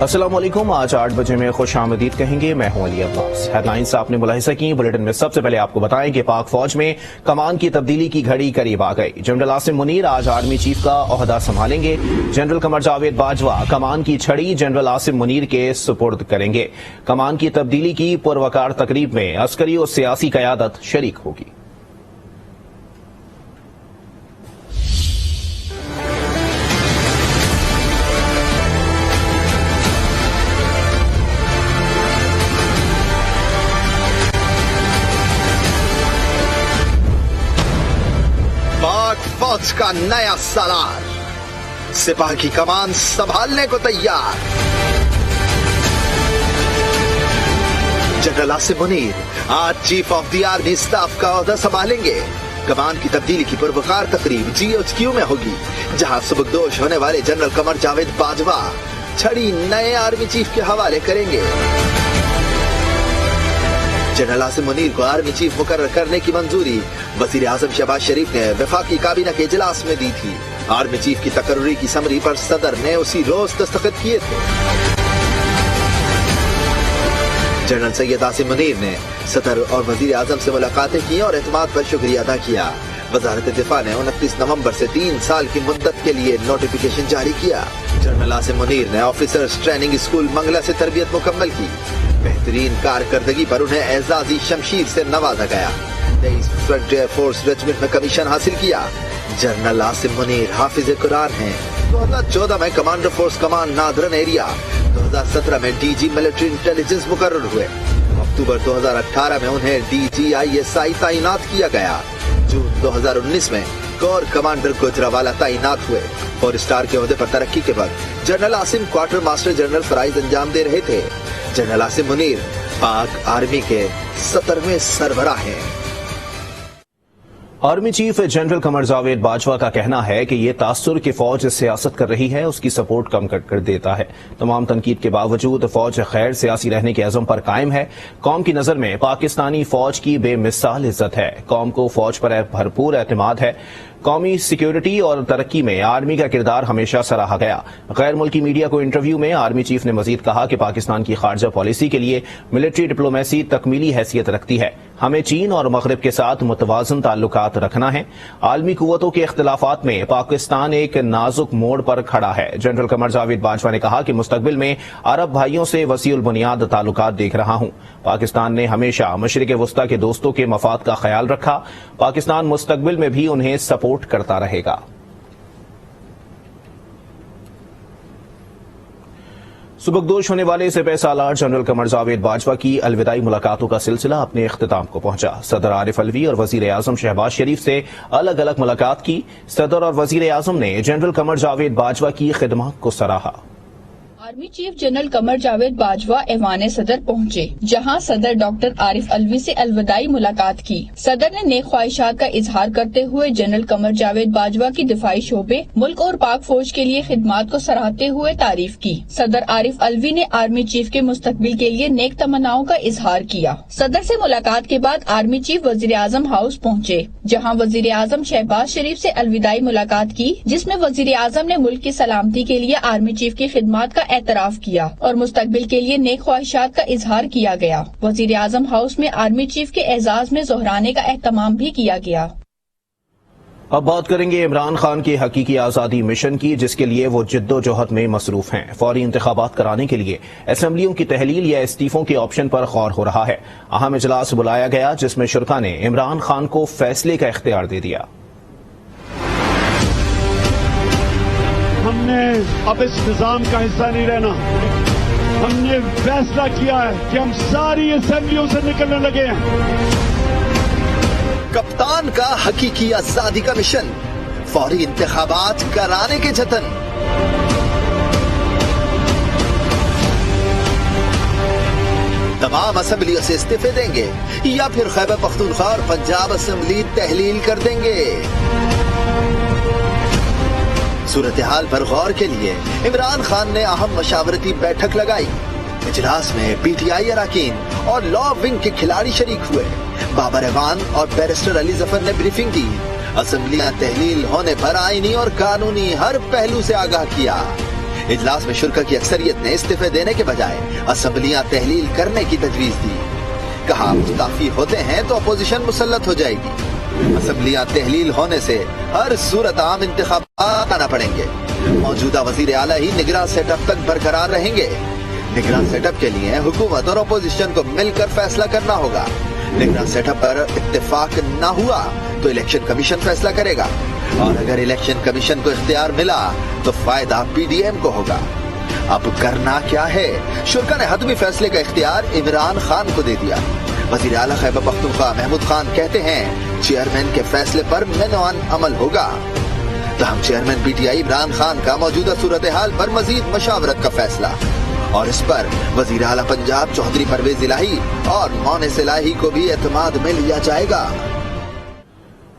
अस्सलाम वालेकुम। आज 8 बजे में खुश आमदीद कहेंगे। मैं हूं अली अब्बास। हेडलाइंस आपने मुलाहिजा की। बुलेटिन में सबसे पहले आपको बताएं कि पाक फौज में कमान की तब्दीली की घड़ी करीब आ गई। जनरल आसिम मुनीर आज आर्मी चीफ का ओहदा संभालेंगे। जनरल कमर जावेद बाजवा कमान की छड़ी जनरल आसिम मुनीर के सुपुर्द करेंगे। कमान की तब्दीली की पुरवकार तकरीब में अस्करी और सियासी क़यादत शरीक होगी। फौज का नया सालार, सिपाही की कमान संभालने को तैयार। जनरल आसिम मुनीर आज chief of the army staff का ओहदा संभालेंगे। कमान की तब्दीली की पुरवकार तकरीब GHQ में होगी, जहां सुबकदोश होने वाले जनरल कमर जावेद बाजवा छड़ी नए आर्मी चीफ के हवाले करेंगे। जनरल आसिम मुनीर को आर्मी चीफ मुकर्रर करने की मंजूरी वजीर आजम शहबाज शरीफ ने वफाकी काबीना के इजलास में दी थी। आर्मी चीफ की तकर्री की समरी पर सदर ने उसी रोज दस्तखत किए थे। जनरल सैयद आसिम मुनीर ने सदर और वजीर आजम से मुलाकातें की और एतमाद पर शुक्रिया अदा किया। वजारत दिफा ने 29 नवंबर से 3 साल की मुद्दत के लिए नोटिफिकेशन जारी किया। जनरल आसिम मुनीर ने ऑफिसर्स ट्रेनिंग स्कूल मंगला से तरबियत मुकम्मल की। बेहतरीन कारकर्दगी पर उन्हें एजाजी शमशीर से नवाजा गया। 23 फ्रंटियर फोर्स रेजिमेंट में कमीशन हासिल किया। जनरल आसिम मुनीर हाफिज कुरान हैं। 2014 में commander force command northern area, 2017 में DG मिलिट्री इंटेलिजेंस मुकर्रर हुए। अक्टूबर 2018 में उन्हें DGISI तैनात किया गया। जून 2019 में कोर कमांडर गुजरावाला तैनात हुए। 4 स्टार के ओहदे पर तरक्की के बाद general Asim quarter master general फराइज अंजाम दे रहे थे। जनरल आसिम मुनीर पाक आर्मी के 17वें सरबराह हैं। Army chief general Qamar Javed Bajwa का कहना है कि ये तासुर कि फौज सियासत कर रही है उसकी सपोर्ट कम कर देता है। तमाम तनकीद के बावजूद फौज खैर सियासी रहने के अज़म पर कायम है। कौम की नजर में पाकिस्तानी फौज की बेमिसाल इज्जत है। कौम को फौज पर भरपूर एतमाद है। कौमी सिक्योरिटी और तरक्की में आर्मी का किरदार हमेशा सराहा गया। गैर मुल्की मीडिया को इंटरव्यू में आर्मी चीफ ने मजीद कहा कि पाकिस्तान की खारजा पॉलिसी के लिए मिलिट्री डिप्लोमेसी तकमीली हैसियत रखती है। हमें चीन और मगरिब के साथ मुतवाज़न ताल्लुकात रखना है। आलमी कुव्वतों के इख्तिलाफात में पाकिस्तान एक नाजुक मोड़ पर खड़ा है। जनरल कमर जावेद बाजवा ने कहा कि मुस्तकबिल में अरब भाइयों से वसीउल बुनियाद ताल्लुकात देख रहा हूं। पाकिस्तान ने हमेशा मशरिक वस्ता के दोस्तों के मफाद का ख्याल रखा। पाकिस्तान मुस्तकबिल में भी उन्हें सपोर्ट करता रहेगा। सुबकदोश होने वाले सिपह सालार जनरल कमर जावेद बाजवा की अलविदाई मुलाकातों का सिलसिला अपने इख्तिताम को पहुंचा। सदर आरिफ अलवी और वजीर आजम शहबाज शरीफ से अलग अलग मुलाकात की। सदर और वजीर आजम ने जनरल कमर जावेद बाजवा की खिदमत को सराहा। Army chief general Qamar Javed Bajwa ऐवान सदर पहुंचे, जहां सदर डॉक्टर आरिफ अलवी से अलविदाई मुलाकात की। सदर ने नेक ख्वाहिशात का इजहार करते हुए जनरल कमर जावेद बाजवा की दिफाई शोबे, मुल्क और पाक फौज के लिए खिदमात को सराहते हुए तारीफ की। सदर आरिफ अलवी ने आर्मी चीफ के मुस्तकबिल के लिए नेक तमन्नाओं का इजहार किया। सदर से मुलाकात के बाद आर्मी चीफ वजीर आजम हाउस पहुंचे, जहां वजीर आजम शहबाज शरीफ से अलविदाई मुलाकात की, जिसमें वजीर आजम ने मुल्क की सलामती के लिए आर्मी चीफ की खिदमात का एतराफ किया और मुस्तकबिल के लिए नेक ख्वाहिशात का इजहार किया गया। वजीर आजम हाउस में आर्मी चीफ के एजाज में जोहराने का एहतमाम भी किया गया। अब बात करेंगे इमरान खान के हकीकी आजादी मिशन की, जिसके लिए वो जिद्दोजहद में मसरूफ हैं। फौरी इंतखाबात कराने के लिए असेंबलियों की तहलील या इस्तीफों के ऑप्शन पर गौर हो रहा है। अहम इजलास बुलाया गया, जिसमें शुरा ने इमरान खान को फैसले का इख्तियार दे दिया। हमने अब इस निजाम का हिस्सा नहीं रहना। हमने फैसला किया है कि हम सारी असेंबलियों से निकलने लगे हैं। कप्तान का हकीकी आजादी का मिशन, फौरी इंतखाबात कराने के जतन। तमाम असेंबलियों से इस्तीफे देंगे या फिर खैबर पख्तूनख्वा और पंजाब असेंबली तहलील कर देंगे। सूरत हाल पर गौर के लिए इमरान खान ने अहम मशावरती बैठक लगाई। इजलास में PTI अरकान और लॉ विंग के खिलाड़ी शरीक हुए। बाबर एवान और बैरिस्टर अली जफर ने ब्रीफिंग की। असेंबलियां तहलील होने पर आईनी और कानूनी हर पहलू से आगाह किया। इजलास में शुरा की अक्सरियत ने इस्तीफे देने के बजाय असम्बलियां तहलील करने की तजवीज दी। कहा मुस्ताफी होते हैं तो अपोजिशन मुसल्लत हो जाएगी। असम्बलियां तहलील होने से हर सूरत आम इंतखाबात आना पड़ेंगे। मौजूदा वजीर आला ही निगरान सेटअप तक बरकरार रहेंगे। निगरान सेटअप के लिए हुकूमत और अपोजिशन को मिलकर फैसला करना होगा। निगरान सेटअप पर इत्तेफाक न हुआ तो इलेक्शन कमीशन फैसला करेगा, और अगर इलेक्शन कमीशन को इख्तियार मिला तो फायदा पीडीएम को होगा। अब करना क्या है? शुरा ने हतमी फैसले का इख्तियार इमरान खान को दे दिया। वजीर आला खैबर पख्तूनख्वा महमूद खान कहते हैं चेयरमैन के फैसले पर मेनवान अमल होगा। तहम चेयरमैन पीटीआई इमरान खान का मौजूदा सूरत हाल पर मजीद मशावरत का फैसला, और इस पर वजीर आला पंजाब चौधरी परवेज इलाही और मोनिस इलाही को भी एतमाद में लिया जाएगा।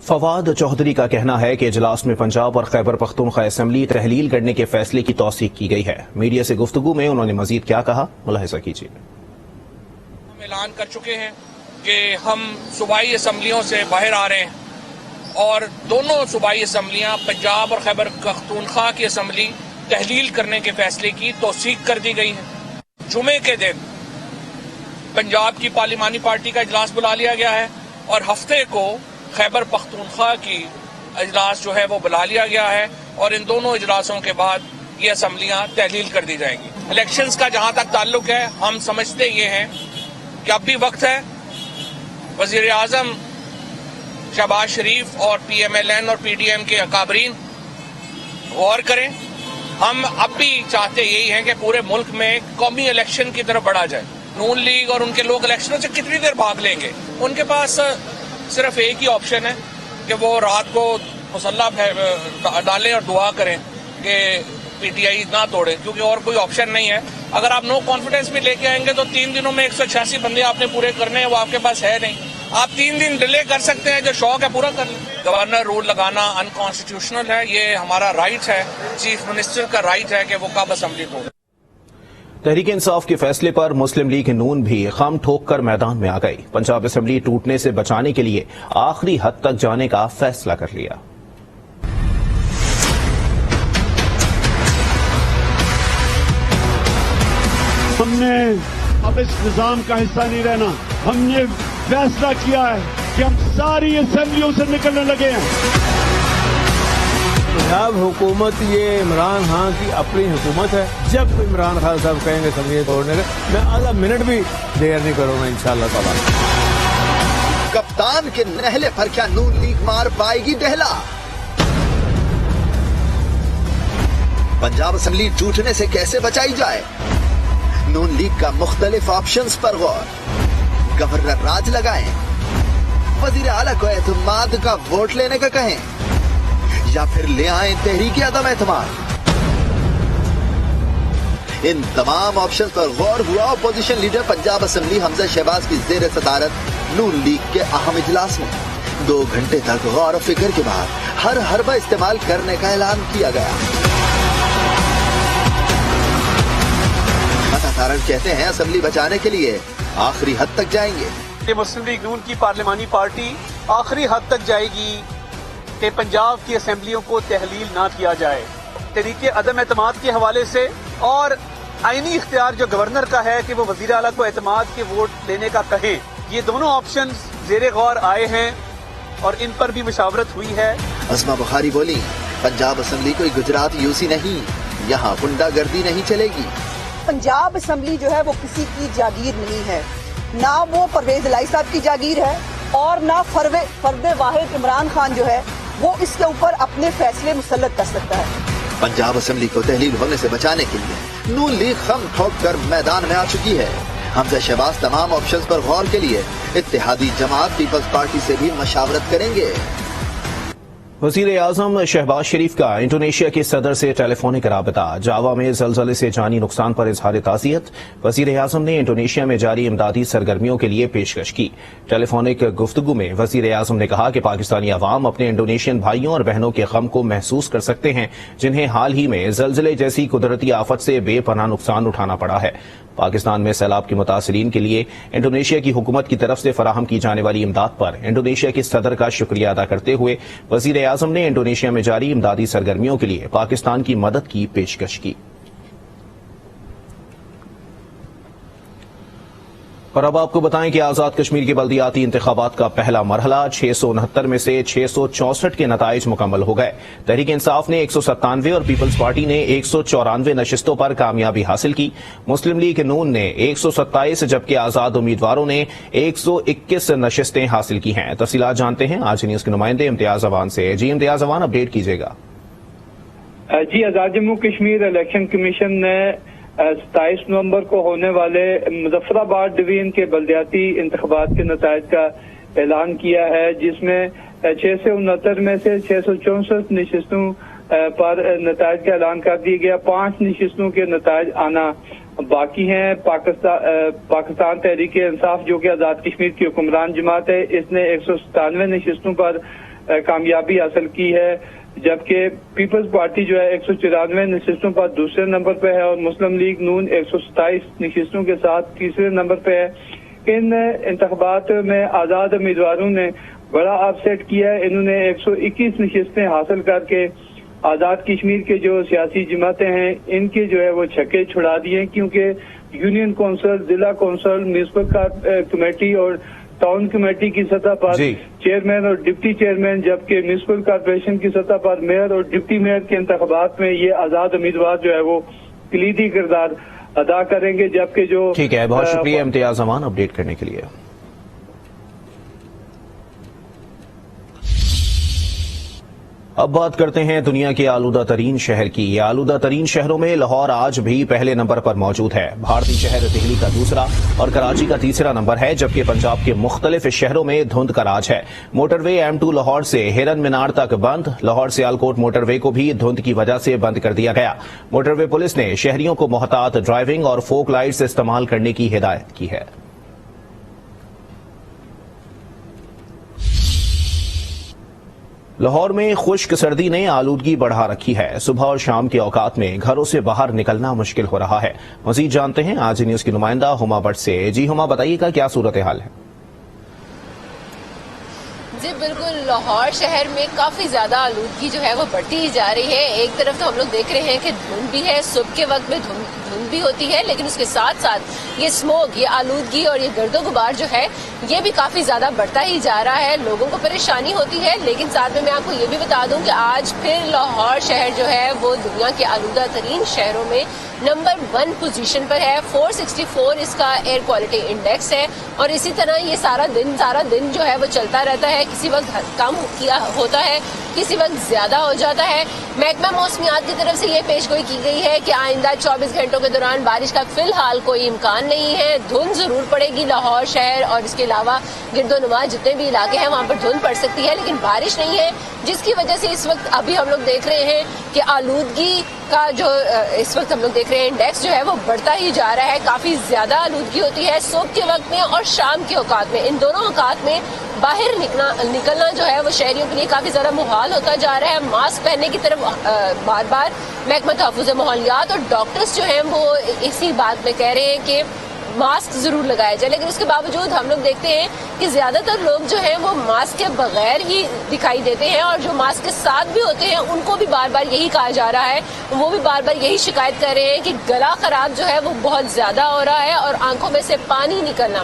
फवाद चौधरी का कहना है कि इजलास में पंजाब और खैबर पख्तूनख्वा असेंबली तहलील करने के फैसले की तौसीक की गई है। मीडिया से गुफ्तगू में उन्होंने मजीद क्या कहा, मुलाहिजा कीजिए। हम ऐलान कर चुके हैं कि हम सूबाई असम्बलियों से बाहर आ रहे हैं, और दोनों सूबाई असम्बलियां पंजाब और खैबर पख्तूनख्वा की असम्बली तहलील करने के फैसले की तौसीक कर दी गई है। जुमे के दिन पंजाब की पार्लिमानी पार्टी का इजलास बुला लिया गया है, और हफ्ते को खैबर पख्तूनख्वा की इजलास जो है वो बुला लिया गया है, और इन दोनों इजलासों के बाद ये असम्बलियां तहलील कर दी जाएंगी। इलेक्शंस का जहां तक ताल्लुक है, हम समझते ये हैं कि अब भी वक्त है। वजीर आजम शहबाज शरीफ और PMLN और PDM के अकाबरीन गौर करें। हम अब भी चाहते यही हैं कि पूरे मुल्क में कौमी इलेक्शन की तरफ बढ़ा जाए। नून लीग और उनके लोग इलेक्शनों से कितनी देर भाग लेंगे? उनके पास सिर्फ एक ही ऑप्शन है कि वो रात को मुसल्ला डालें और दुआ करें कि PTI ना तोड़े, क्योंकि और कोई ऑप्शन नहीं है। अगर आप नो कॉन्फिडेंस भी लेके आएंगे तो 3 दिनों में 186 बंदे आपने पूरे करने हैं, वो आपके पास है नहीं। आप 3 दिन डिले कर सकते हैं, जो शौक है पूरा कर लें। गवर्नर रूल लगाना अनकॉन्स्टिट्यूशनल है, ये हमारा राइट है। चीफ मिनिस्टर का राइट है कि वो कब असेंबली तोड़े। तहरीक इंसाफ के फैसले पर मुस्लिम लीग नून भी खम ठोक कर मैदान में आ गई। पंजाब असेंबली टूटने से बचाने के लिए आखिरी हद तक जाने का फैसला कर लिया। हमने अब इस निजाम का हिस्सा नहीं रहना। हमने फैसला किया है कि हम सारी असेंबलियों से निकलने लगे हैं। पंजाब हुकूमत ये इमरान खान की अपनी हुकूमत है। जब इमरान खान साहब कहेंगे असेंबली तोड़ने का, मैं आधा मिनट भी देर नहीं करूंगा इंशाअल्लाह ताला। कप्तान के नहले पर क्या नून लीग मार पाएगी डहला? पंजाब असेंबली टूटने से कैसे बचाई जाए? नून लीग का मुख्तलिफ ऑप्शंस पर गौर। गवर्नर राज लगाएं, वजीर आला को एतमाद का वोट लेने का कहें, या फिर ले आए तहरीक अदम एतमाद। इन तमाम ऑप्शन पर गौर हुआ opposition leader Punjab assembly Hamza Shahbaz की जेर सदारत नून लीग के अहम इजलास में। 2 घंटे तक गौर और फिक्र के बाद हर हरबा इस्तेमाल करने का ऐलान किया गया। मतासारण कहते हैं असेंबली बचाने के लिए आखिरी हद तक जाएंगे। मुस्लिम लीग नून की पार्लिमानी पार्टी आखिरी हद तक जाएगी कि पंजाब की असेंबलियों को तहलील ना किया जाए। तहरीक अदम एतमाद के हवाले से और आईनी इख्तियार जो गवर्नर का है कि वो वजीर आला को एतमाद के वोट लेने का कहें, ये दोनों ऑप्शन जेरे गौर आए हैं और इन पर भी मुशावरत हुई है। अस्मा बुखारी बोली, पंजाब असेंबली कोई गुजरात यूसी नहीं, यहाँ गुंडागर्दी नहीं चलेगी। पंजाब असेंबली जो है वो किसी की जागीर नहीं है, ना वो परवेज इलाही साहब की जागीर है और ना फर्द वाहिद इमरान खान जो है वो इसके ऊपर अपने फैसले मुसल्लत कर सकता है। पंजाब असेंबली को तहलील होने से बचाने के लिए नून लीग खम ठोक कर मैदान में आ चुकी है। हमजा शहबाज तमाम ऑप्शंस पर गौर के लिए इत्तेहादी जमात पीपल्स पार्टी से भी मशावरत करेंगे। वजीर आजम शहबाज शरीफ का इंडोनेशिया के सदर से टेलीफोनिक राबता। जावा में जलजले से जानी नुकसान पर इजहार ताज़ियत। वजीर आजम ने इंडोनेशिया में जारी इमदादी सरगर्मियों के लिए पेशकश की। टेलीफोनिक गुफ्तगू में वजीर आजम ने कहा कि पाकिस्तानी अवाम अपने इंडोनेशियन भाइयों और बहनों के गम को महसूस कर सकते हैं, जिन्हें हाल ही में जलजले जैसी कुदरती आफत से बेपनाह नुकसान उठाना पड़ा है। पाकिस्तान में सैलाब के मुतासरीन के लिए इंडोनेशिया की हुकूमत की तरफ से फराहम की जाने वाली इमदाद पर इंडोनेशिया के सदर का शुक्रिया अदा करते हुए वजीर आजम ने इंडोनेशिया में जारी इमदादी सरगर्मियों के लिए पाकिस्तान की मदद की पेशकश की। اور اب آپ کو بتائیں کہ آزاد کشمیر کے بلدیاتی انتخابات کا پہلا مرحلہ 669 میں سے 664 کے نتائج مکمل ہو گئے۔ تحریک انصاف نے 197 اور پیپلز پارٹی نے 194 نشستوں پر کامیابی حاصل کی۔ مسلم لیگ نون نے 127 جبکہ آزاد امیدواروں نے 121 نشستیں حاصل کی ہیں۔ تفصیلات جانتے ہیں آج نیوز کے نمائندے امتیاز اوان سے۔ جی امتیاز اوان، اپڈیٹ کیجیے گا۔ جی، آزاد جموں کشمیر الیکشن کمیشن نے 27 نومبر کو ہونے والے مظفر آباد ڈویژن کے بلدیاتی انتخابات کے نتائج کا اعلان کیا ہے، جس میں 669 میں سے 664 نشستوں پر نتائج کا اعلان کر دیا گیا۔ 5 نشستوں کے نتائج آنا باقی ہیں۔ پاکستان تحریک انصاف جو کہ آزاد کشمیر کی حکمران جماعت ہے، اس نے 197 نشستوں پر کامیابی حاصل کی ہے، جبکہ پیپلز پارٹی جو ہے 194 نشستوں پر دوسرے نمبر پہ ہے اور مسلم لیگ نون 127 نشستوں کے ساتھ تیسرے نمبر پہ ہے۔ ان انتخابات میں آزاد امیدواروں نے بڑا اپ سیٹ کیا ہے۔ انہوں نے 121 نشستیں حاصل کر کے آزاد کشمیر کے جو سیاسی جماعتیں ہیں ان کے جو ہے وہ چھکے چھڑا دیے، کیونکہ یونین کونسل، ضلع کونسل، میونسپل کمیٹی اور ٹاؤن کمیٹی کی سطح پر چیئرمین اور ڈپٹی چیئرمین، جبکہ میونسپل کارپوریشن کی سطح پر میئر اور ڈپٹی میئر کے انتخابات میں یہ آزاد امیدوار جو ہے وہ کلیدی کردار ادا کریں گے، جبکہ جو ٹھیک ہے، بہت شکریہ امتیاز امان اپڈیٹ کرنے کے لیے۔ اب بات کرتے ہیں دنیا کے آلودہ ترین شہر کی۔ آلودہ ترین شہروں میں لاہور آج بھی پہلے نمبر پر موجود ہے۔ بھارتی شہر دہلی کا دوسرا اور کراچی کا تیسرا نمبر ہے، جبکہ پنجاب کے مختلف شہروں میں دھند کا راج ہے۔ موٹر وے M2 لاہور سے ہرن مینار تک بند، لاہور سیالکوٹ موٹر وے کو بھی دھند کی وجہ سے بند کر دیا گیا۔ موٹر وے پولیس نے شہریوں کو محتاط ڈرائیونگ اور فوک لائٹس استعمال کرنے کی ہدایت کی ہے۔ لاہور میں خشک سردی نے آلودگی بڑھا رکھی ہے۔ صبح اور شام کے اوقات میں گھروں سے باہر نکلنا مشکل ہو رہا ہے۔ مزید جانتے ہیں آج نیوز کی نمائندہ ہما بٹ سے۔ جی ہما، بتائیے گا کیا صورتحال ہے؟ جی بالکل، لاہور شہر میں کافی زیادہ آلودگی جو ہے وہ بڑھتی ہی جا رہی ہے۔ ایک طرف تو ہم لوگ دیکھ رہے ہیں کہ دھند بھی ہے، صبح کے وقت میں دھند بھی ہوتی ہے، لیکن اس کے ساتھ ساتھ یہ اسموگ، یہ آلودگی اور یہ گرد و غبار جو ہے یہ بھی کافی زیادہ بڑھتا ہی جا رہا ہے۔ لوگوں کو پریشانی ہوتی ہے، لیکن ساتھ میں آپ کو یہ بھی بتا دوں کہ آج پھر لاہور شہر جو ہے وہ دنیا کے آلودہ ترین شہروں میں نمبر 1 پوزیشن پر ہے۔ 464 اس کا ایئر کوالٹی انڈیکس ہے، اور اسی طرح یہ سارا دن جو ہے وہ چلتا رہتا ہے۔ کسی وقت کم ہوتا ہے، کسی وقت زیادہ ہو جاتا ہے۔ محکمہ موسمیات کی طرف سے یہ پیشگوئی کی گئی ہے کہ آئندہ 24 گھنٹوں کے دوران بارش کا فی الحال کوئی امکان نہیں ہے۔ دھند ضرور پڑے گی لاہور شہر اور اس کے علاوہ گرد و نواح جتنے بھی علاقے ہیں وہاں پر دھند پڑ سکتی ہے، لیکن بارش نہیں ہے، جس کی وجہ سے اس وقت ابھی ہم لوگ دیکھ رہے ہیں کہ آلودگی کا جو اس وقت ہم لوگ دیکھ رہے ہیں انڈیکس جو ہے وہ بڑھتا ہی جا رہا ہے۔ کافی زیادہ آلودگی ہوتی ہے صبح کے وقت میں اور شام کے اوقات میں۔ ان دونوں اوقات میں باہر نکلنا جو ہے وہ شہریوں کے لیے کافی زیادہ محال ہوتا جا رہا ہے۔ ماسک پہننے کی طرف بار بار محکمہ تحفظ ماحولیات اور ڈاکٹرز جو ہیں وہ اسی بات میں کہہ رہے ہیں کہ ماسک ضرور لگایا جائے، لیکن اس کے باوجود ہم لوگ دیکھتے ہیں کہ زیادہ تر لوگ جو ہیں وہ ماسک کے بغیر ہی دکھائی دیتے ہیں، اور جو ماسک کے ساتھ بھی ہوتے ہیں ان کو بھی بار بار یہی کہا جا رہا ہے، وہ بھی بار بار یہی شکایت کر رہے ہیں کہ گلا خراب جو ہے وہ بہت زیادہ ہو رہا ہے اور آنکھوں میں سے پانی نکلنا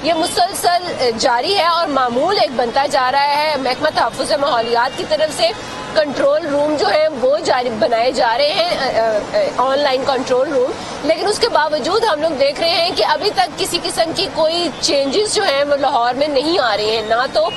یہ مسلسل جاری ہے اور معمول ایک بنتا جا رہا ہے۔ محکمہ تحفظ ماحولیات کی طرف سے کنٹرول روم جو ہیں وہ بنائے جا رہے ہیں، آن لائن کنٹرول روم، لیکن اس کے باوجود ہم لوگ دیکھ رہے ہیں کہ ابھی تک کسی قسم کی کوئی چینجز جو ہیں وہ لاہور میں نہیں آ رہے ہیں۔ نہ تو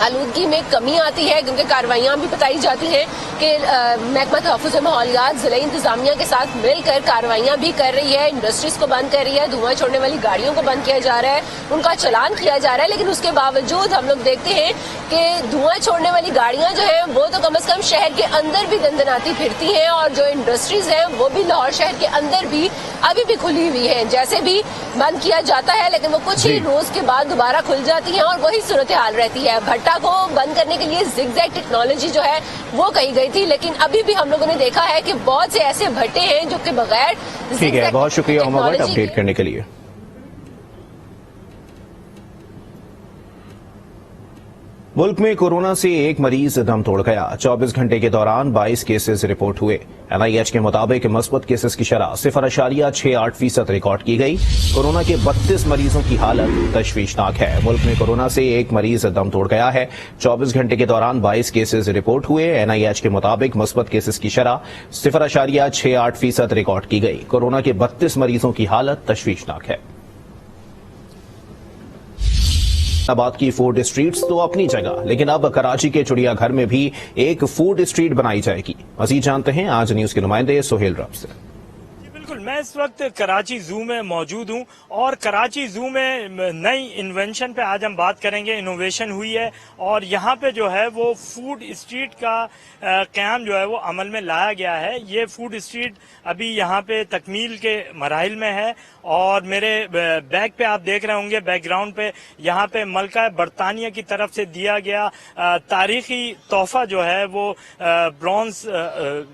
آلودگی میں کمی آتی ہے، کیونکہ کارروائیاں بھی بتائی جاتی ہیں کہ محکمہ تحفظ ماحولیات ضلعی انتظامیہ کے ساتھ مل کر کارروائیاں بھی کر رہی ہے، انڈسٹریز کو بند کر رہی ہے، دھواں چھوڑنے والی گاڑیوں کو بند کیا جا رہا ہے، ان کا چلان کیا جا رہا ہے، لیکن اس کے باوجود ہم لوگ دیکھتے ہیں کہ دھواں چھوڑنے والی گاڑیاں جو ہیں وہ تو کم از کم شہر کے اندر بھی دندناتی پھرتی ہیں، اور جو انڈسٹریز ہیں وہ بھی لاہور شہر کے اندر بھی ابھی بھی کھلی ہوئی ہیں، جیسے بھی بند کیا جاتا ہے لیکن وہ کچھ ہی روز کے بعد دوبارہ کھل جاتی ہیں، اور وہی صورتحال رہتی ہے۔ بھٹا کو بند کرنے کے لیے زگ زیگ ٹیکنالوجی جو ہے وہ کہی گئی تھی، لیکن ابھی بھی ہم لوگوں نے دیکھا ہے کہ بہت سے ایسے بھٹے ہیں جو کہ بغیر ٹھیک ہے، بہت شکریہ ہما بٹ اپڈیٹ کرنے کے لیے۔ मुल्क में कोरोना से एक मरीज दम तोड़ गया। 24 घंटे के दौरान 22 केसेस रिपोर्ट हुए। NIH के मुताबिक मस्बत केसेस की शरह 0.68% रिकॉर्ड की गई। कोरोना के 32 मरीजों की हालत तशवीशनाक है। मुल्क में कोरोना से एक मरीज दम तोड़ गया है। 24 घंटे के दौरान 22 केसेस रिपोर्ट हुए। NIH के मुताबिक मस्बत केसेस की शरह 0.68% रिकॉर्ड की गई। कोरोना के 32 मरीजों की हालत तशवीशनाक है। इस्लामाबाद की फूड स्ट्रीट्स तो अपनी जगह, लेकिन अब कराची के चिड़ियाघर में भी एक फूड स्ट्रीट बनाई जाएगी। मजीद जानते हैं आज न्यूज के नुमाइंदे सोहेल रब से। बिल्कुल, मैं इस वक्त कराची जू में मौजूद हूं और कराची जू में नई इन्वेंशन पे आज हम बात करेंगे। इनोवेशन हुई है और यहाँ पे जो है वो फूड स्ट्रीट का क़याम जो है वो अमल में लाया गया है। ये फूड स्ट्रीट अभी यहाँ पे तकमील के मराहिल में है और मेरे बैक पे आप देख रहे होंगे, बैकग्राउंड पे यहाँ पे मलका बरतानिया की तरफ से दिया गया तारीखी तोहफा जो है वो ब्रॉन्ज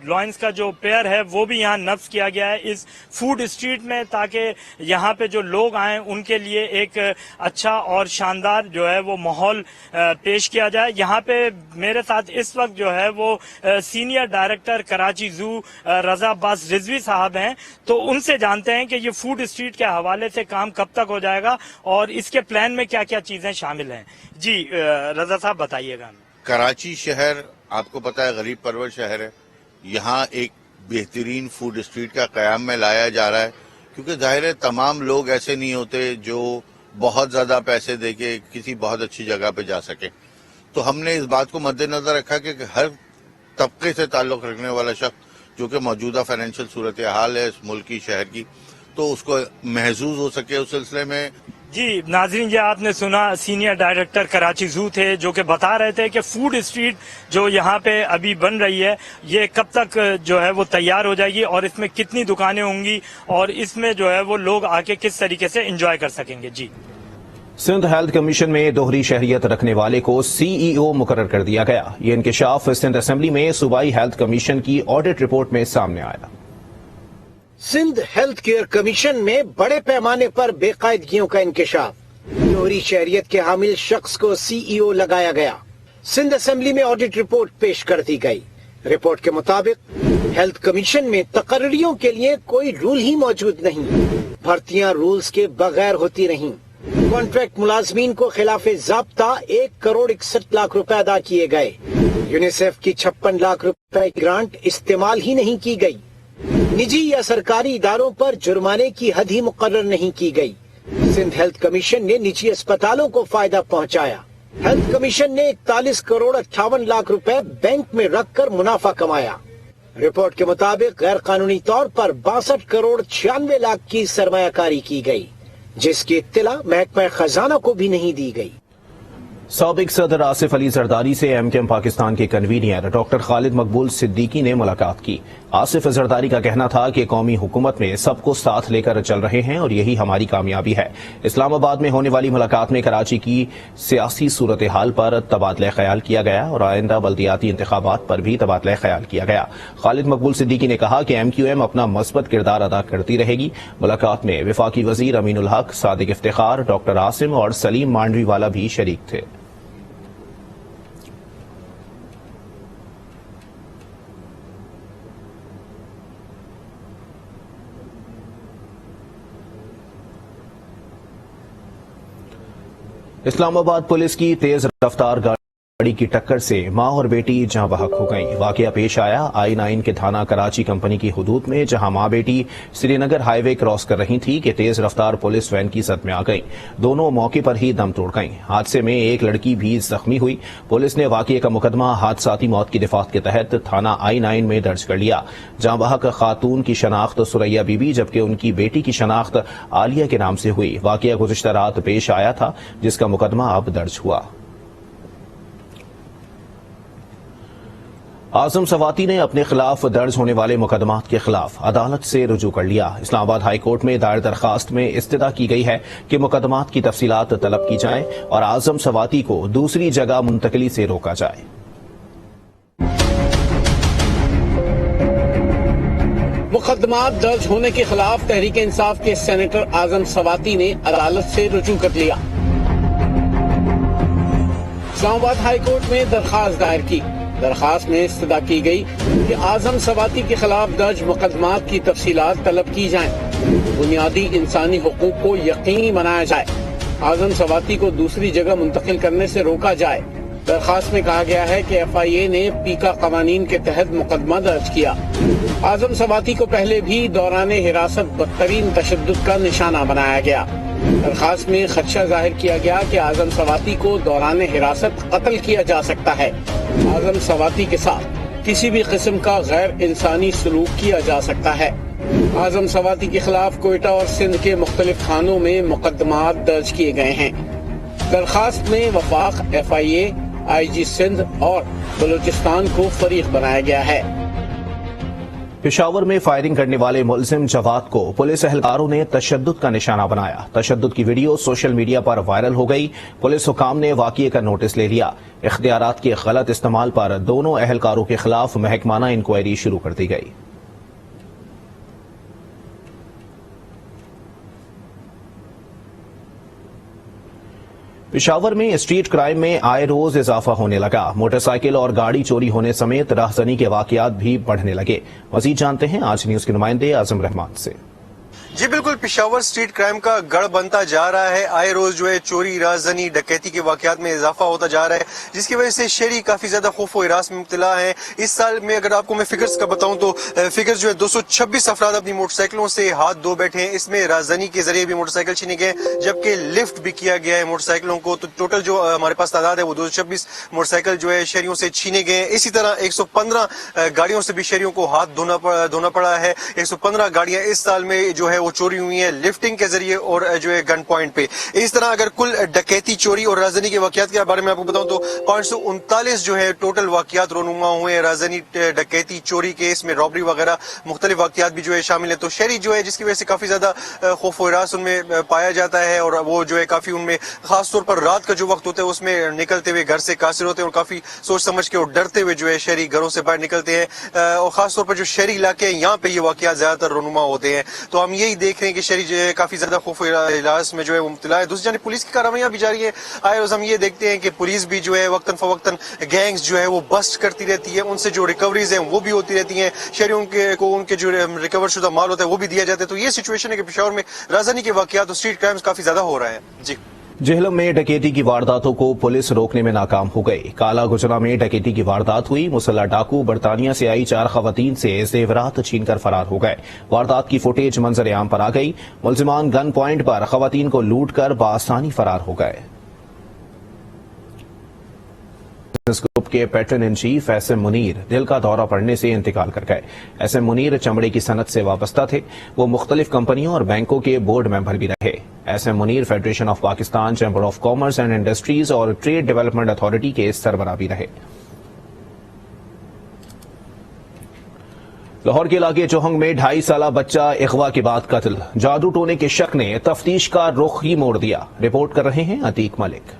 लॉयंस का जो पेयर है वो भी यहाँ नफ्ज किया गया है इस फूड स्ट्रीट में, ताकि यहाँ पे जो लोग आए उनके लिए एक अच्छा और शानदार जो है वो माहौल पेश किया जाए। यहाँ पे मेरे साथ इस वक्त जो है वो सीनियर डायरेक्टर कराची जू रजा अब्बास रिजवी साहब हैं, तो उनसे जानते हैं कि ये फूड स्ट्रीट के हवाले से काम कब तक हो जाएगा और इसके प्लान में क्या क्या चीजें शामिल हैं। जी रजा साहब बताइएगा। कराची शहर आपको पता है गरीब परवर शहर है। यहाँ एक बेहतरीन फूड स्ट्रीट का कयाम में लाया जा रहा है, क्योंकि जाहिर है तमाम लोग ऐसे नहीं होते जो बहुत ज्यादा पैसे देके किसी बहुत अच्छी जगह पे जा सके। तो हमने इस बात को मद्देनजर रखा कि हर तबके से ताल्लुक रखने वाला शख्स जो कि मौजूदा फाइनेंशियल सूरत हाल है इस मुल्क की शहर की, तो उसको महसूस हो सके उस सिलसिले में। जी नाज़रीन, ये आपने सुना सीनियर डायरेक्टर कराची जू थे जो कि बता रहे थे कि फूड स्ट्रीट जो यहाँ पे अभी बन रही है ये कब तक जो है वो तैयार हो जाएगी और इसमें कितनी दुकानें होंगी और इसमें जो है वो लोग आके किस तरीके से एंजॉय कर सकेंगे। जी सिंध हेल्थ कमीशन में दोहरी शहरियत रखने वाले को CEO मुकर्रर कर दिया गया। ये इंकशाफ सिंध असेंबली में सूबाई हेल्थ कमीशन की ऑडिट रिपोर्ट में सामने आया। सिंध हेल्थ केयर कमीशन में बड़े पैमाने पर बेकायदगियों का इंकशाफ, दोहरी शहरियत के हामिल शख्स को CEO लगाया गया। सिंध असेंबली में ऑडिट रिपोर्ट पेश कर दी गई। रिपोर्ट के मुताबिक हेल्थ कमीशन में तकर्रियों के लिए कोई रूल ही मौजूद नहीं, भर्तियां रूल्स के बगैर होती रहीं। कॉन्ट्रैक्ट मुलाजमीन को खिलाफ ज़ाब्ता 1,61,00,000 रुपए अदा किए गए। यूनिसेफ की 56 लाख रुपए की ग्रांट इस्तेमाल ही नहीं की गई। निजी या सरकारी इदारों पर जुर्माने की हद ही मुकर्रर नहीं की गई। सिंध हेल्थ कमीशन ने निजी अस्पतालों को फायदा पहुंचाया। हेल्थ कमीशन ने 41,58,00,000 रुपए बैंक में रखकर मुनाफा कमाया। रिपोर्ट के मुताबिक गैर कानूनी तौर पर 62,96,00,000 की सरमायाकारी की गई, जिसकी इत्तला महकमा खजाना को भी नहीं दी गई। साबिक सदर आसिफ अली जरदारी से MKM पाकिस्तान के कन्वीनियर डॉक्टर खालिद मकबूल सिद्दीकी ने मुलाकात की। आसिफ जरदारी का कहना था कि कौमी हुकूमत में सबको साथ लेकर चल रहे हैं और यही हमारी कामयाबी है। इस्लामाबाद में होने वाली मुलाकात में कराची की सियासी सूरत हाल पर तबादला ख्याल किया गया और आइंदा बल्दियाती इंतखाबात पर भी तबादला ख्याल किया गया। खालिद मकबूल सिद्दीकी ने कहा कि MQM अपना मस्बत किरदार अदा करती रहेगी। मुलाकात में वफाकी वजीर अमीनुल हक, सादिक इफ्तिखार, डॉक्टर आसिम और सलीम मांडवी वाला भी शरीक थे। इस्लामाबाद पुलिस की तेज रफ्तार गाड़ी की टक्कर से मां और बेटी जहां बहक हो गईं। वाकया पेश आया I-9 के थाना कराची कंपनी की हुदूद में, जहां मां बेटी श्रीनगर हाईवे क्रॉस कर रही थी कि तेज रफ्तार पुलिस वैन की जद में आ गईं। दोनों मौके पर ही दम तोड़ गईं। हादसे में एक लड़की भी जख्मी हुई। पुलिस ने वाकये का मुकदमा हादसाती मौत की दिफात के तहत थाना I-9 में दर्ज कर लिया। जहां बहक खातून की शनाख्त सुरैया बीबी जबकि उनकी बेटी की शनाख्त आलिया के नाम से हुई। वाकया गुज़िश्ता रात पेश आया था, जिसका मुकदमा अब दर्ज हुआ। आजम सवाती ने अपने खिलाफ दर्ज होने वाले मुकदमात के खिलाफ अदालत से रुजू कर लिया। इस्लामाबाद हाई कोर्ट में दायर दरखास्त में इस्तदा की गई है कि मुकदमात की तफसीलात तलब की जाए और आजम सवाती को दूसरी जगह मुंतकली से रोका जाए। मुकदमात दर्ज होने के खिलाफ तहरीक इंसाफ के सेनेटर आजम सवाती ने अदालत से रुजू कर लिया। اسلام آباد ہائی کورٹ میں درخواست دائر کی. درخواست میں استدعا کی گئی کہ اعظم سواتی کے خلاف درج مقدمات کی تفصیلات طلب کی جائیں. بنیادی انسانی حقوق کو یقینی بنایا جائے. اعظم سواتی کو دوسری جگہ منتقل کرنے سے روکا جائے. درخواست میں کہا گیا ہے کہ FIA نے پیکا قوانین کے تحت مقدمہ درج کیا. اعظم سواتی کو پہلے بھی دوران حراست بدترین تشدد کا نشانہ بنایا گیا. درخواست میں خدشہ ظاہر کیا گیا کہ اعظم سواتی کو دوران حراست قتل کیا جا سکتا ہے. اعظم سواتی کے ساتھ کسی بھی قسم کا غیر انسانی سلوک کیا جا سکتا ہے. اعظم سواتی کے خلاف کوئٹہ اور سندھ کے مختلف تھانوں میں مقدمات درج کیے گئے ہیں. درخواست میں وفاق، FIA، IG سندھ اور بلوچستان کو فریق بنایا گیا ہے. پشاور میں فائرنگ کرنے والے ملزم جواد کو پولیس اہلکاروں نے تشدد کا نشانہ بنایا. تشدد کی ویڈیو سوشل میڈیا پر وائرل ہو گئی. پولیس حکام نے واقعے کا نوٹس لے لیا. اختیارات کے غلط استعمال پر دونوں اہلکاروں کے خلاف محکمانہ انکوائری شروع کر دی گئی. پشاور میں اسٹریٹ کرائم میں آئے روز اضافہ ہونے لگا. موٹر سائیکل اور گاڑی چوری ہونے سمیت راہزنی کے واقعات بھی بڑھنے لگے. مزید جانتے ہیں آج نیوز کے نمائندے اعظم رحمان سے. جی بالکل، پشاور اسٹریٹ کرائم کا گڑھ بنتا جا رہا ہے. آئے روز جو ہے چوری، رازدنی، ڈکیتی کے واقعات میں اضافہ ہوتا جا رہا ہے، جس کی وجہ سے شہری کافی زیادہ خوف و ہراس میں مبتلا ہیں. اس سال میں اگر آپ کو میں فگرز کا بتاؤں تو فگرز جو ہے 226 افراد اپنی موٹر سائیکلوں سے ہاتھ دھو بیٹھے ہیں. اس میں رازدنی کے ذریعے بھی موٹر سائیکل چھینے گئے، جبکہ لفٹ بھی کیا گیا ہے موٹر سائیکلوں کو. تو ٹوٹل جو ہمارے پاس تعداد ہے وہ 226 موٹر سائیکل جو ہے شہریوں سے چھینے گئے ہیں. اسی طرح 115 گاڑیوں سے بھی شہریوں کو ہاتھ دھونا پڑا ہے. 115 گاڑیاں اس سال میں جو ہے وہ چوری ہوئی ہیں لفٹنگ کے ذریعے اور جو ہے گن پوائنٹ پہ. اس طرح اگر کل ڈکیتی، چوری اور رازدنی کے واقعات کے بارے میں آپ کو بتاؤں تو 539 جو ہے ٹوٹل واقعات رونما ہوئے ہیں. رازدنی، ڈکیتی، چوری کے، اس میں رابری وغیرہ مختلف واقعات بھی جو ہے شامل ہیں. تو شہری جو ہے جس کی وجہ سے کافی زیادہ خوف و ہراس ان میں پایا جاتا ہے، اور وہ جو ہے کافی ان میں خاص طور پر رات کا جو وقت ہوتا ہے اس میں نکلتے ہوئے گھر سے قاصر ہوتے ہیں، اور کافی سوچ سمجھ کے اور ڈرتے ہوئے جو ہے شہری گھروں سے باہر نکلتے ہیں. اور خاص طور پر جو شہری علاقے ہیں یہاں پہ یہ واقعات زیادہ تر رونما ہوتے ہیں. تو ہم یہی دیکھ رہے ہیں کہ شہری جو ہے کافی زیادہ خوف و ہراس میں جو ہے مبتلا ہے. دوسری جانب پولیس کی کارروائیاں بھی جاری ہے. آئے روز ہم یہ دیکھتے ہیں کہ پولیس بھی جو ہے وقتاً فوقتاً گینگز جو ہے وہ بسٹ کرتی رہتی ہے، ان سے جو ریکوریز ہیں وہ بھی ہوتی رہتی ہیں. شہریوں کو ان کے جو ریکور شدہ مال ہوتا ہے وہ بھی دیا جاتا ہے. تو یہ سچویشن ہے کہ پشاور میں رازدنی کے واقعات اور اسٹریٹ کرائمز کافی زیادہ ہو رہے ہیں. جی جہلم میں ڈکیتی کی وارداتوں کو پولیس روکنے میں ناکام ہو گئی. کالا گجرا میں ڈکیتی کی واردات ہوئی. مسلح ڈاکو برطانیہ سے آئی 4 خواتین سے زیورات چھین کر فرار ہو گئے. واردات کی فوٹیج منظر عام پر آ گئی. ملزمان گن پوائنٹ پر خواتین کو لوٹ کر بآسانی فرار ہو گئے. بزنس گروپ کے pattern in chief SM Munir دل کا دورہ پڑنے سے انتقال کر گئے. SM منیر چمڑے کی صنعت سے وابستہ تھے. وہ مختلف کمپنیوں اور بینکوں کے بورڈ ممبر بھی رہے. SM Munir federation of Pakistan, chamber of commerce and industries اور ٹریڈ ڈیولپمنٹ اتھارٹی کے سربراہ بھی رہے. لاہور کے علاقے چوہنگ میں 2.5 سالہ بچہ اغوا کے بعد قتل. جادو ٹونے کے شک نے تفتیش کا رخ ہی موڑ دیا. رپورٹ کر رہے ہیں عتیق ملک.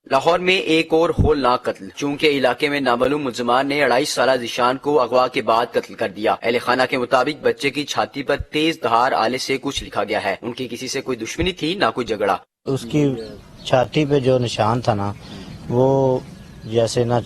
لاہور میں ایک اور ہولناک قتل. چونکہ علاقے میں نامعلوم ملزمان نے 2.5 سالہ ذیشان کو اغوا کے بعد قتل کر دیا. اہل خانہ کے مطابق بچے کی چھاتی پر تیز دھار آلے سے کچھ لکھا گیا ہے. ان کی کسی سے کوئی دشمنی تھی نہ کوئی جھگڑا. اس کی چھاتی پہ جو نشان تھا نا، وہ جیسے نہ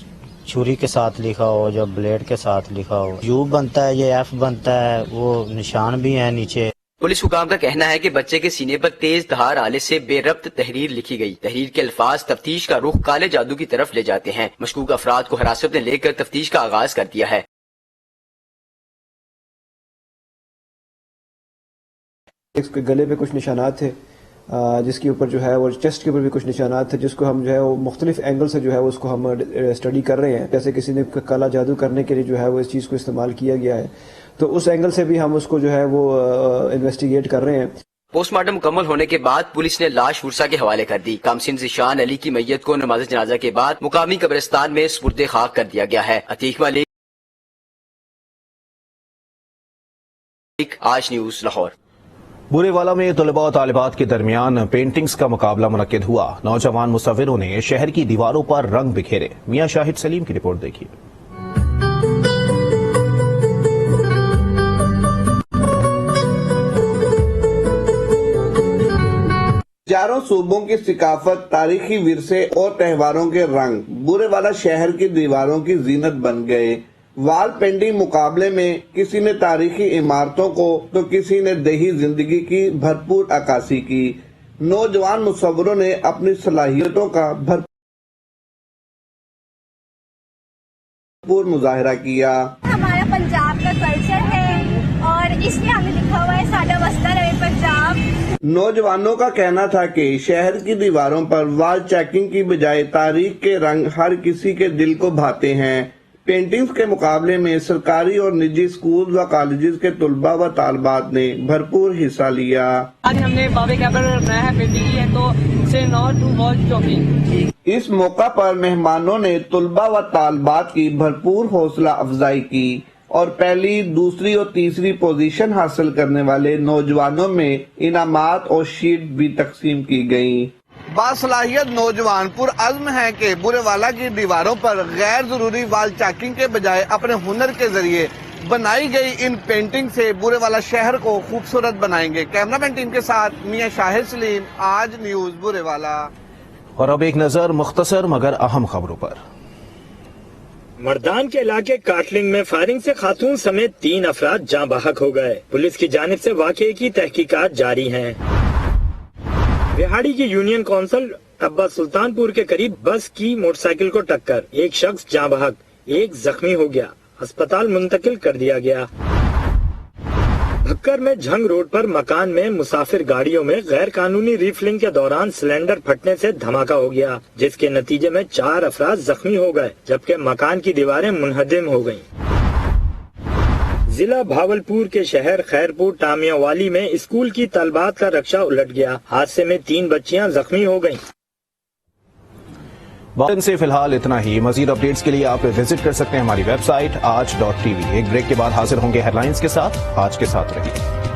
چھری کے ساتھ لکھا ہو یا بلیڈ کے ساتھ لکھا ہو. یو بنتا ہے، یہ F بنتا ہے، وہ نشان بھی ہیں نیچے. پولیس حکام کا کہنا ہے کہ بچے کے سینے پر تیز دھار آلے سے بے ربط تحریر لکھی گئی. تحریر کے الفاظ تفتیش کا رخ کالے جادو کی طرف لے جاتے ہیں. مشکوک افراد کو حراست میں لے کر تفتیش کا آغاز کر دیا ہے. اس کے گلے پہ کچھ نشانات تھے، جس کے اوپر جو ہے وہ چیسٹ کے اوپر بھی کچھ نشانات تھے، جس کو ہم جو ہے وہ مختلف اینگل سے جو ہے اس کو ہم اسٹڈی کر رہے ہیں. جیسے کسی نے کالا جادو کرنے کے لیے جو ہے وہ اس چیز کو استعمال کیا گیا ہے، تو اس اینگل سے بھی ہم اس کو جو ہے وہ انویسٹیگیٹ کر رہے ہیں. پوسٹ مارٹم مکمل ہونے کے بعد پولیس نے لاش ورثہ کے حوالے کر دی. کامسن ذیشان علی کی میت کو نماز جنازہ کے بعد مقامی قبرستان میں سپرد خاک کر دیا گیا ہے. عتیق ملک، آج نیوز، لاہور. बुरेवाला में तलबा और तालिबात के दरमियान पेंटिंग्स का मुकाबला मुनक्किद हुआ। नौजवान मुसव्विरों ने शहर की दीवारों पर रंग बिखेरे। मियां शाहिद सलीम की रिपोर्ट देखिए। चारों सूबों की सिकाफत, तारीखी विरसे और त्योहारों के रंग बुरेवाला शहर की दीवारों की जीनत बन गए। वॉल पेंटिंग मुकाबले में किसी ने तारीखी इमारतों को तो किसी ने देही जिंदगी की भरपूर अक्कासी की। नौजवान मुसव्विरों ने अपनी सलाहियतों का भरपूर मुजाहिरा किया। हमारा पंजाब का कल्चर है और इसलिए हमें लिखा हुआ है साडा वस्ता रहे पंजाब। नौजवानों का कहना था कि शहर की दीवारों पर वॉल चेकिंग की बजाय तारीख के रंग हर किसी के दिल को भाते हैं। पेंटिंग्स के मुकाबले में सरकारी और निजी स्कूल व कॉलेजेस के तुलबा व तालबात ने भरपूर हिस्सा लिया। आज हमने बाबे कैबर बनाया है, पेंटिंग की है तो से नो टू वॉल चॉकिंग। इस मौका पर मेहमानों ने तुलबा व तालबात की भरपूर हौसला अफजाई की और पहली, दूसरी और तीसरी पोजीशन हासिल करने वाले नौजवानों में इनामात और शीट भी तकसीम की गयी। बासलाहियत नौजवान पुरअज़्म है कि बुरेवाला की दीवारों पर गैर जरूरी वॉल चेकिंग के बजाय अपने हुनर के जरिए बनाई गई इन पेंटिंग से बुरेवाला शहर को खूबसूरत बनाएंगे। कैमरामैन टीम के साथ मियां शाहिद सलीम, आज न्यूज बुरेवाला। और अब एक नजर मुख्तसर मगर अहम खबरों पर। मर्दान के इलाके काटलिंग में फायरिंग से खातून समेत 3 अफराद जाँ बहक हो गए। पुलिस की जानिब से वाक़ये की तहकीकात जारी हैं। बिहाड़ी की यूनियन काउंसिल अब्बा सुल्तानपुर के करीब बस की मोटरसाइकिल को टक्कर, एक शख्स जाँ बहक, एक जख्मी हो गया, अस्पताल मुंतकिल कर दिया गया। भक्कर में झंग रोड पर मकान में मुसाफिर गाड़ियों में गैर कानूनी रिफिलिंग के दौरान सिलेंडर फटने से धमाका हो गया, जिसके नतीजे में 4 अफराद जख्मी हो गए, जबकि मकान की दीवारें मुनहदिम हो गयीं। जिला भावलपुर के शहर खैरपुर टामियावाली में स्कूल की तलबात का रक्षा उलट गया। हादसे में 3 बच्चियां जख्मी हो गयीं। बुलेटिन से फिलहाल इतना ही। मजीद अपडेट्स के लिए आप विजिट कर सकते हैं हमारी वेबसाइट आज.tv। एक ब्रेक के बाद हाजिर होंगे हेडलाइंस के साथ। आज के साथ रहिए।